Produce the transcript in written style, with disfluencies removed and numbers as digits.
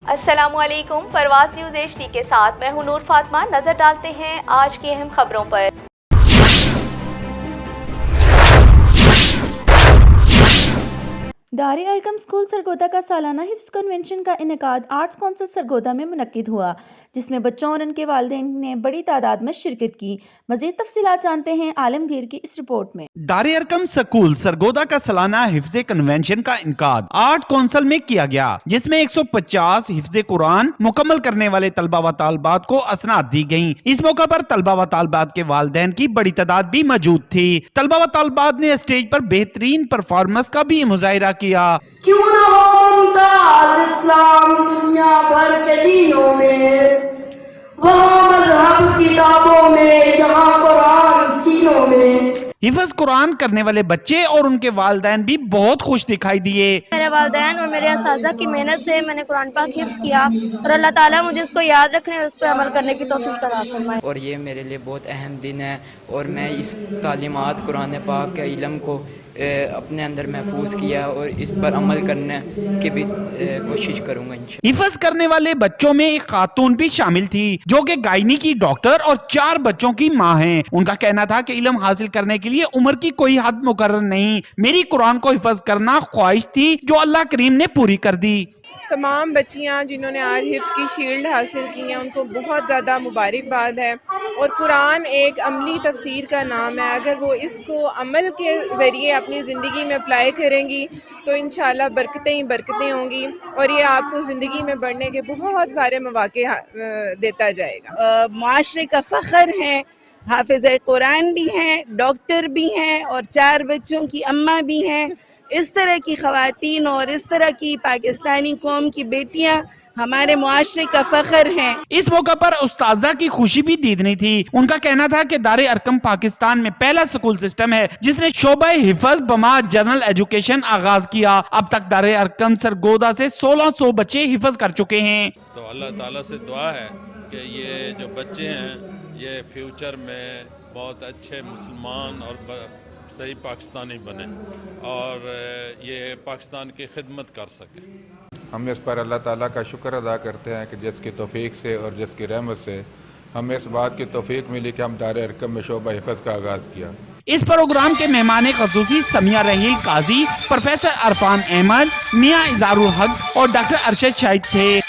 السلام علیکم، پرواز نیوز HD کے ساتھ میں ہوں نور فاطمہ۔ نظر ڈالتے ہیں آج کی اہم خبروں پر۔ دار ارقم اسکول سرگودا کا سالانہ حفظ کنونشن کا انعقاد آرٹس کونسل سرگودا میں منعقد ہوا، جس میں بچوں اور ان کے والدین نے بڑی تعداد میں شرکت کی۔ مزید تفصیلات جانتے ہیں عالمگیر کی اس رپورٹ میں۔ دار ارقم اسکول سرگودا کا سالانہ حفظ کنونشن کا انعقاد آرٹ کونسل میں کیا گیا، جس میں 150 حفظ قرآن مکمل کرنے والے طلبہ و طالبات کو اسناد دی گئیں۔ اس موقع پر طلبہ و طالبات کے والدین کی بڑی تعداد بھی موجود تھی۔ طلبہ و طالبات نے اسٹیج پر بہترین پرفارمنس کا بھی مظاہرہ کیا۔ کیوں نہ ہو ممتاز اسلام دنیا بھر کے دینوں میں، وہاں مذہب کتابوں میں، یہاں قرآن سینوں میں۔ حفظ قرآن کرنے والے بچے اور ان کے والدین بھی بہت خوش دکھائی دیے۔ میرے والدین اور میرے اساتذہ کی محنت سے میں نے قرآن پاک حفظ کیا، اور اللہ تعالیٰ مجھے اس کو یاد رکھنے اور اس پہ عمل کرنے کی توفیق عطا فرمائے۔ اور یہ میرے لیے بہت اہم دن ہے، اور میں اس تعلیمات قرآن پاک کے علم کو اپنے اندر محفوظ کیا اور اس پر عمل کرنے کی بھی کوشش کروں گا انشاءاللہ۔ حفظ کرنے والے بچوں میں ایک خاتون بھی شامل تھی جو کہ گائنی کی ڈاکٹر اور 4 بچوں کی ماں ہیں۔ ان کا کہنا تھا کہ علم حاصل کرنے کے لیے عمر کی کوئی حد مقرر نہیں، میری قرآن کو حفظ کرنا خواہش تھی جو اللہ کریم نے پوری کر دی۔ تمام بچیاں جنہوں نے آج حفظ کی شیلڈ حاصل کی ہیں ان کو بہت زیادہ مبارکباد ہے، اور قرآن ایک عملی تفسیر کا نام ہے۔ اگر وہ اس کو عمل کے ذریعے اپنی زندگی میں اپلائی کریں گی تو انشاءاللہ برکتیں ہی برکتیں ہوں گی، اور یہ آپ کو زندگی میں بڑھنے کے بہت سارے مواقع دیتا جائے گا۔ معاشرے کا فخر ہے، حافظ قرآن بھی ہیں، ڈاکٹر بھی ہیں، اور 4 بچوں کی اماں بھی ہیں۔ اس طرح کی خواتین اور اس طرح کی پاکستانی قوم کی بیٹیاں ہمارے معاشرے کا فخر ہیں۔ اس موقع پر استاذہ کی خوشی بھی دیدنی تھی۔ ان کا کہنا تھا کہ دار ارقم پاکستان میں پہلا سکول سسٹم ہے جس نے شعبہ حفظ بما جنرل ایجوکیشن آغاز کیا۔ اب تک دار ارقم سرگودا سے 1600 بچے حفظ کر چکے ہیں۔ تو اللہ تعالیٰ سے دعا ہے کہ یہ جو بچے ہیں یہ فیوچر میں بہت اچھے مسلمان اور صحیح پاکستانی بنیں اور یہ پاکستان کی خدمت کر سکیں۔ ہم اس پر اللہ تعالیٰ کا شکر ادا کرتے ہیں کہ جس کی توفیق سے اور جس کی رحمت سے ہمیں اس بات کی توفیق ملی کہ ہم دار ارقم میں شعبہ حفظ کا آغاز کیا۔ اس پروگرام کے مہمان خصوصی سمیہ رحیل قاضی، پروفیسر عرفان احمد، میاں اظہار الحق اور ڈاکٹر ارشد شاہد تھے۔